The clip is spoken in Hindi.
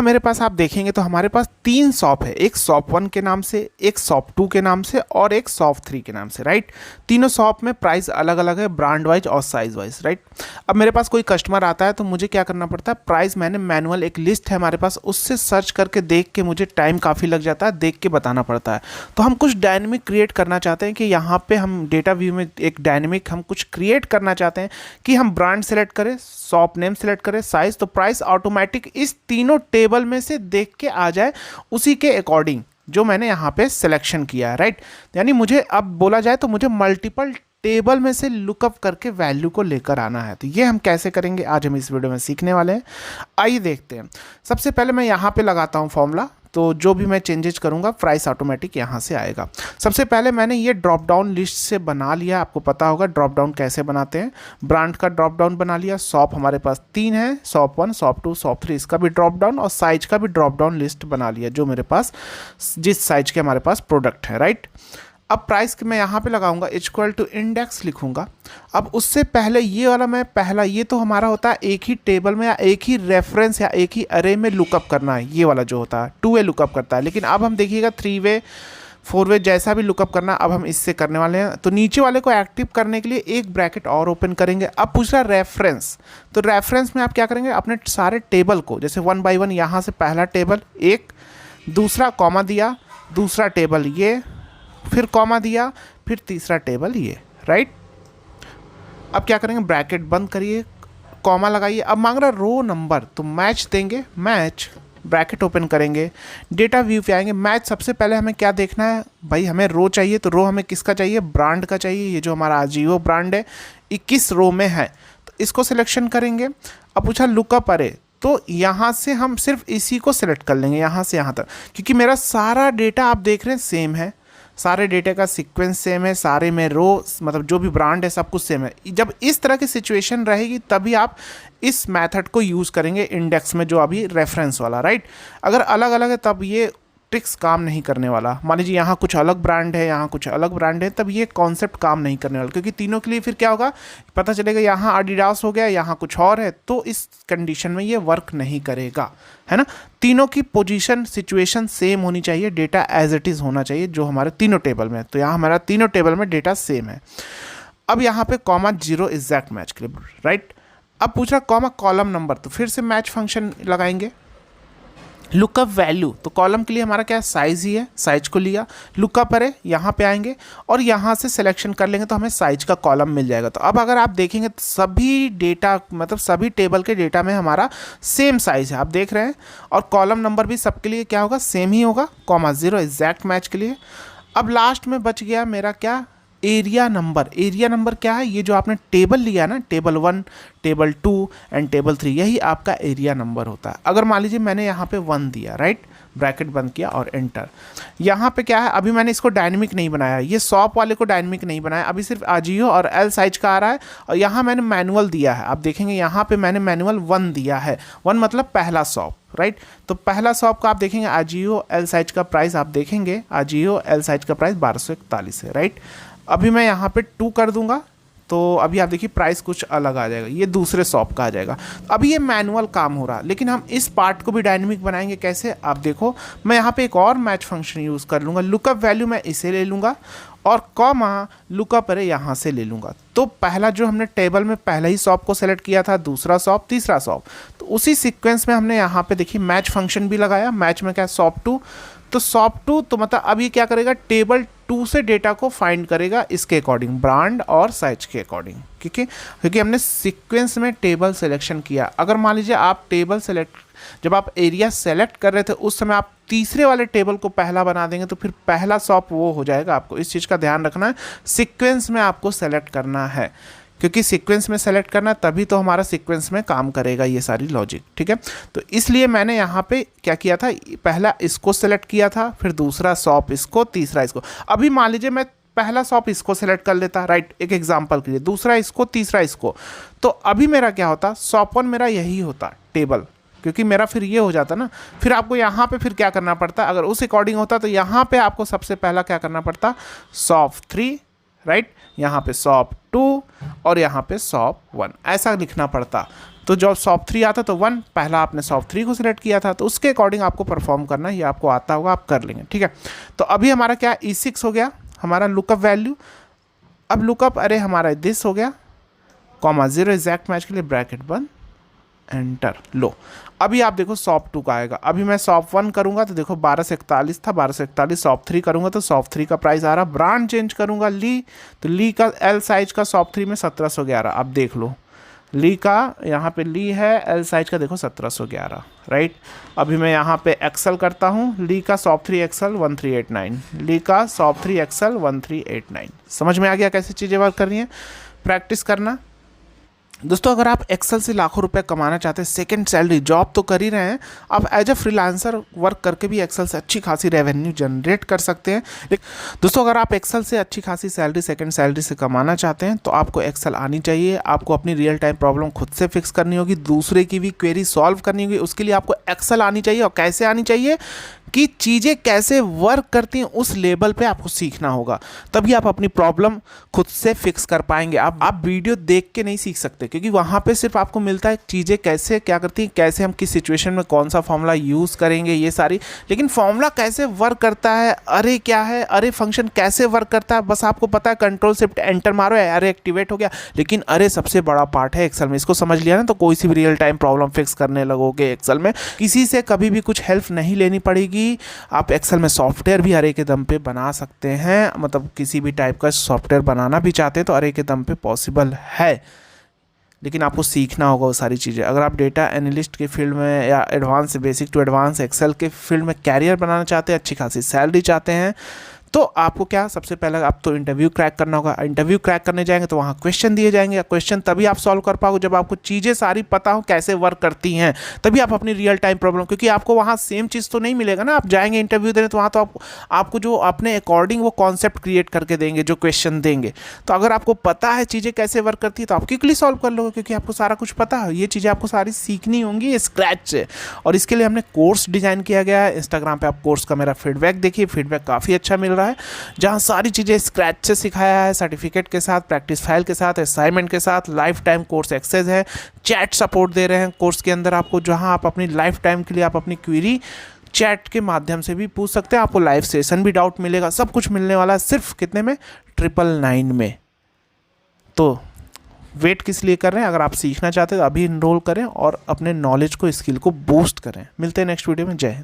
यहाँ मेरे पास आप देखेंगे तो हमारे पास 3 शॉप है, एक शॉप 1 के नाम से, एक शॉप 2 के नाम से और एक शॉप 3 के नाम से, राइट। तीनों शॉप में प्राइस अलग अलग है, ब्रांड वाइज और साइज वाइज, राइट। अब मेरे पास कोई कस्टमर आता है तो मुझे क्या करना पड़ता है, प्राइस मैंने मैनुअल एक लिस्ट है हमारे पास, उससे सर्च करके देख के मुझे टाइम काफ़ी लग जाता है, देख के बताना पड़ता है। तो हम कुछ डायनेमिक क्रिएट करना चाहते हैं कि यहाँ पे हम डेटा व्यू में एक डायनेमिक हम कुछ क्रिएट करना चाहते हैं कि हम ब्रांड सेलेक्ट करें, शॉप नेम सेलेक्ट करें, साइज, तो प्राइस ऑटोमेटिक इस तीनों टेबल में से देख के आ जाए उसी के अकॉर्डिंग जो मैंने यहाँ पे सिलेक्शन किया है, राइट। यानी मुझे अब बोला जाए तो मुझे मल्टीपल टेबल में से लुकअप करके वैल्यू को लेकर आना है। तो ये हम कैसे करेंगे आज हम इस वीडियो में सीखने वाले हैं। आइए देखते हैं। सबसे पहले मैं यहाँ पे लगाता हूँ फॉर्मूला, तो जो भी मैं चेंजेस करूँगा प्राइस ऑटोमेटिक यहाँ से आएगा। सबसे पहले मैंने ये ड्रॉप डाउन लिस्ट से बना लिया, आपको पता होगा ड्रॉप डाउन कैसे बनाते हैं। ब्रांड का ड्रॉप डाउन बना लिया, शॉप हमारे पास 3 है, शॉप 1, शॉप 2, शॉप 3, इसका भी ड्रॉप डाउन और साइज का भी ड्रॉप डाउन लिस्ट बना लिया जो मेरे पास जिस साइज के हमारे पास प्रोडक्ट है, राइट। अब प्राइस मैं यहाँ पे लगाऊंगा इक्वल टू इंडेक्स लिखूंगा। अब उससे पहले ये वाला मैं पहला, ये तो हमारा होता है एक ही टेबल में या एक ही रेफरेंस या एक ही अरे में लुकअप करना है, ये वाला जो होता है 2 वे लुकअप करता है। लेकिन अब हम देखिएगा 3 वे 4 वे जैसा भी लुकअप करना अब हम इससे करने वाले हैं। तो नीचे वाले को एक्टिव करने के लिए एक ब्रैकेट और ओपन करेंगे। अब पूछ रहा रेफरेंस, तो रेफरेंस में आप क्या करेंगे, अपने सारे टेबल को जैसे 1 बाई 1 यहाँ से पहला टेबल एक, दूसरा कॉमा दिया, दूसरा टेबल ये, फिर कॉमा दिया, फिर तीसरा टेबल ये, राइट। अब क्या करेंगे, ब्रैकेट बंद करिए, कॉमा लगाइए। अब मांग रहा रो नंबर, तो मैच देंगे, मैच, ब्रैकेट ओपन करेंगे, डेटा व्यू पे आएंगे। मैच सबसे पहले हमें क्या देखना है भाई, हमें रो चाहिए, तो रो हमें किसका चाहिए, ब्रांड का चाहिए। ये जो हमारा अजीओ ब्रांड है 21 रो में है, तो इसको सिलेक्शन करेंगे। अब पूछा लुकअप अरे, तो यहाँ से हम सिर्फ इसी को सिलेक्ट कर लेंगे यहाँ से यहाँ तक, क्योंकि मेरा सारा डेटा आप देख रहे हैं सेम है, सारे डेटा का सीक्वेंस सेम है, सारे में रो मतलब जो भी ब्रांड है सब कुछ सेम है। जब इस तरह की सिचुएशन रहेगी तभी आप इस मेथड को यूज़ करेंगे इंडेक्स में, जो अभी रेफरेंस वाला, राइट। अगर अलग अलग है तब ये ट्रिक्स काम नहीं करने वाला। मान लीजिए यहाँ कुछ अलग ब्रांड है, यहाँ कुछ अलग ब्रांड है, तब ये कॉन्सेप्ट काम नहीं करने वाला, क्योंकि तीनों के लिए फिर क्या होगा, पता चलेगा यहाँ एडिडास हो गया, यहाँ कुछ और है, तो इस कंडीशन में ये वर्क नहीं करेगा, है ना। तीनों की पोजीशन सिचुएशन सेम होनी चाहिए, डेटा एज इट इज़ होना चाहिए जो हमारे तीनों टेबल में है। तो यहाँ हमारा तीनों टेबल में डेटा सेम है। अब यहाँ पे कॉमा 0 एग्जैक्ट मैच के लिए, राइट। अब पूछ रहा कॉमा कॉलम नंबर, तो फिर से मैच फंक्शन लगाएंगे। लुकअप वैल्यू, तो कॉलम के लिए हमारा क्या साइज ही है, साइज को लिया, लुकअप अरे यहाँ पे आएंगे और यहाँ से सिलेक्शन कर लेंगे तो हमें साइज का कॉलम मिल जाएगा। तो अब अगर आप देखेंगे तो सभी डेटा मतलब सभी टेबल के डेटा में हमारा सेम साइज है, आप देख रहे हैं, और कॉलम नंबर भी सबके लिए क्या होगा, सेम ही होगा, कॉमा 0 एग्जैक्ट मैच के लिए। अब लास्ट में बच गया मेरा क्या, एरिया नंबर। एरिया नंबर क्या है, ये जो आपने टेबल लिया ना, टेबल 1, टेबल 2 एंड टेबल 3, यही आपका एरिया नंबर होता है। अगर मान लीजिए मैंने यहाँ पे 1 दिया, राइट, ब्रैकेट बंद किया और एंटर। यहाँ पे क्या है, अभी मैंने इसको डायनेमिक नहीं बनाया, ये शॉप वाले को डायनेमिक नहीं बनाया, अभी सिर्फ अजियो और एल साइज का आ रहा है। और यहाँ मैंने मैनुअल दिया है, आप देखेंगे यहाँ पे मैंने मैनुअल 1 दिया है, 1 मतलब पहला शॉप, राइट। तो पहला शॉप का आप देखेंगे अजियो एल साइज का प्राइस, आप देखेंगे अजियो एल साइज का प्राइस 1241 है, राइट। अभी मैं यहाँ पे 2 कर दूंगा तो अभी आप देखिए प्राइस कुछ अलग आ जाएगा, ये दूसरे शॉप का आ जाएगा। अभी ये मैनुअल काम हो रहा है, लेकिन हम इस पार्ट को भी डायनेमिक बनाएंगे कैसे, आप देखो, मैं यहाँ पे एक और मैच फंक्शन यूज़ कर लूँगा। लुकअप वैल्यू मैं इसे ले लूँगा और कॉमा लुकअप अरे यहाँ से ले लूँगा। तो पहला जो हमने टेबल में पहले ही शॉप को सेलेक्ट किया था, दूसरा शॉप, तीसरा शॉप, तो उसी सीक्वेंस में हमने यहाँ पे देखिए मैच फंक्शन भी लगाया। मैच में क्या, शॉप 2, तो शॉप 2 तो मतलब अब ये क्या करेगा, टेबल 2 से डेटा को फाइंड करेगा इसके अकॉर्डिंग, ब्रांड और साइज के अकॉर्डिंग, ठीक है, क्योंकि हमने सीक्वेंस में टेबल सिलेक्शन किया। अगर मान लीजिए आप टेबल सेलेक्ट, जब आप एरिया सेलेक्ट कर रहे थे उस समय आप तीसरे वाले टेबल को पहला बना देंगे तो फिर पहला शॉप वो हो जाएगा। आपको इस चीज़ का ध्यान रखना है, सीक्वेंस में आपको सेलेक्ट करना है, क्योंकि सीक्वेंस में सेलेक्ट करना तभी तो हमारा सीक्वेंस में काम करेगा ये सारी लॉजिक, ठीक है। तो इसलिए मैंने यहाँ पे क्या किया था, पहला इसको सेलेक्ट किया था, फिर दूसरा शॉप इसको, तीसरा इसको। अभी मान लीजिए मैं पहला शॉप इसको सेलेक्ट कर लेता, राइट, एक एग्जांपल के लिए, दूसरा इसको, तीसरा इसको, तो अभी मेरा क्या होता, शॉप 1 मेरा यही होता टेबल, क्योंकि मेरा फिर ये हो जाता ना। फिर आपको यहाँ पे फिर क्या करना पड़ता, अगर उस अकॉर्डिंग होता तो यहाँ पे आपको सबसे पहला क्या करना पड़ता, शॉप 3, राइट, यहाँ पे शॉप 2 और यहाँ पे शॉप 1 ऐसा लिखना पड़ता। तो जब सॉप 3 आता तो 1, पहला आपने सॉप 3 को सिलेक्ट किया था, तो उसके अकॉर्डिंग आपको परफॉर्म करना है, ये आपको आता होगा, आप कर लेंगे, ठीक है। तो अभी हमारा क्या E6 हो गया हमारा लुकअप वैल्यू। अब लुकअप अरे हमारा दिस हो गया, कॉमा 0 एग्जैक्ट मैच के लिए ब्रैकेट बंद, एंटर। लो अभी आप देखो सॉप 2 का आएगा। अभी मैं सॉप 1 करूंगा तो देखो 1241 था, 1241 सॉप 3 करूंगा तो सॉप 3 का प्राइस आ रहा। ब्रांड चेंज करूंगा ली, तो ली का एल साइज का सॉप 3 में 1711। अब देख लो ली का, यहाँ पे ली है, एल साइज का देखो 1711, राइट। अभी मैं यहाँ पे एक्सेल करता हूँ, ली का सॉप 3 एक्सेल 1389, ली का सॉप 3 एक्सेल 1389। समझ में आ गया कैसी चीज़ें वर्क कर रही हैं, प्रैक्टिस करना। दोस्तों अगर आप एक्सेल से लाखों रुपए कमाना चाहते हैं, सेकंड सैलरी, जॉब तो कर ही रहे हैं, आप एज अ फ्रीलांसर वर्क करके भी एक्सेल से अच्छी खासी रेवेन्यू जनरेट कर सकते हैं। दोस्तों अगर आप एक्सेल से अच्छी खासी सैलरी, सेकंड सैलरी से कमाना चाहते हैं तो आपको एक्सेल आनी चाहिए। आपको अपनी रियल टाइम प्रॉब्लम खुद से फिक्स करनी होगी, दूसरे की भी क्वेरी सॉल्व करनी होगी, उसके लिए आपको एक्सेल आनी चाहिए। और कैसे आनी चाहिए कि चीज़ें कैसे वर्क करती हैं उस लेवल पे आपको सीखना होगा, तभी आप अपनी प्रॉब्लम खुद से फिक्स कर पाएंगे। आप वीडियो देख के नहीं सीख सकते, क्योंकि वहाँ पे सिर्फ आपको मिलता है चीज़ें कैसे क्या करती हैं, कैसे हम किस सिचुएशन में कौन सा फॉर्मूला यूज़ करेंगे, ये सारी। लेकिन फॉर्मूला कैसे वर्क करता है, अरे क्या है, अरे फंक्शन कैसे वर्क करता है, बस आपको पता है कंट्रोल शिफ्ट एंटर मारो, अरे एक्टिवेट हो गया। लेकिन अरे सबसे बड़ा पार्ट है एक्सेल में, इसको समझ लिया ना तो कोई सी भी रियल टाइम प्रॉब्लम फिक्स करने लगोगे एक्सेल में, किसी से कभी भी कुछ हेल्प नहीं लेनी पड़ेगी। आप एक्सेल में सॉफ्टवेयर भी अरे के दम पे बना सकते हैं, मतलब किसी भी टाइप का सॉफ्टवेयर बनाना भी चाहते हैं तो अरे के दम पे पॉसिबल है, लेकिन आपको सीखना होगा वो सारी चीज़ें। अगर आप डेटा एनालिस्ट के फील्ड में या advance basic to advance excel के फील्ड में कैरियर बनाना चाहते हैं, अच्छी खासी सैलरी चाहते हैं, तो आपको क्या सबसे पहले आप तो इंटरव्यू क्रैक करना होगा। इंटरव्यू क्रैक करने जाएंगे तो वहाँ क्वेश्चन दिए जाएंगे, क्वेश्चन तभी आप सॉल्व कर पाओगे जब आपको चीज़ें सारी पता हो कैसे वर्क करती हैं, तभी आप अपनी रियल टाइम प्रॉब्लम, क्योंकि आपको वहाँ सेम चीज़ तो नहीं मिलेगा ना। आप जाएंगे इंटरव्यू देने तो वहाँ तो आपको जो अपने अकॉर्डिंग वो कॉन्सेप्ट क्रिएट करके देंगे, जो क्वेश्चन देंगे। तो अगर आपको पता है चीज़ें कैसे वर्क करती है तो आप क्विकली सॉल्व कर लोगे, क्योंकि आपको सारा कुछ पता है। ये चीज़ें आपको सारी सीखनी होंगी स्क्रैच से, और इसके लिए हमने कोर्स डिज़ाइन किया गया है। इंस्टाग्राम पर आप कोर्स का मेरा फीडबैक देखिए, फीडबैक काफ़ी अच्छा मिल रहा है, जहाँ सारी चीज़ें स्क्रैच से सिखाया है, सर्टिफिकेट के साथ, प्रैक्टिस फाइल के साथ, असाइनमेंट के साथ, लाइफ टाइम कोर्स एक्सेस है, चैट सपोर्ट दे रहे हैं कोर्स के अंदर आपको, जहाँ आप अपनी लाइफ टाइम के लिए आप अपनी क्वेरी चैट के माध्यम से भी पूछ सकते हैं। आपको लाइव सेशन भी डाउट मिलेगा, सब कुछ मिलने वाला है सिर्फ कितने में, 999 में। तो वेट किस लिए कर रहे हैं, अगर आप सीखना चाहते हैं तो अभी इनरोल करें और अपने नॉलेज को, स्किल को बूस्ट करें। मिलते हैं नेक्स्ट वीडियो में, जय हिंद।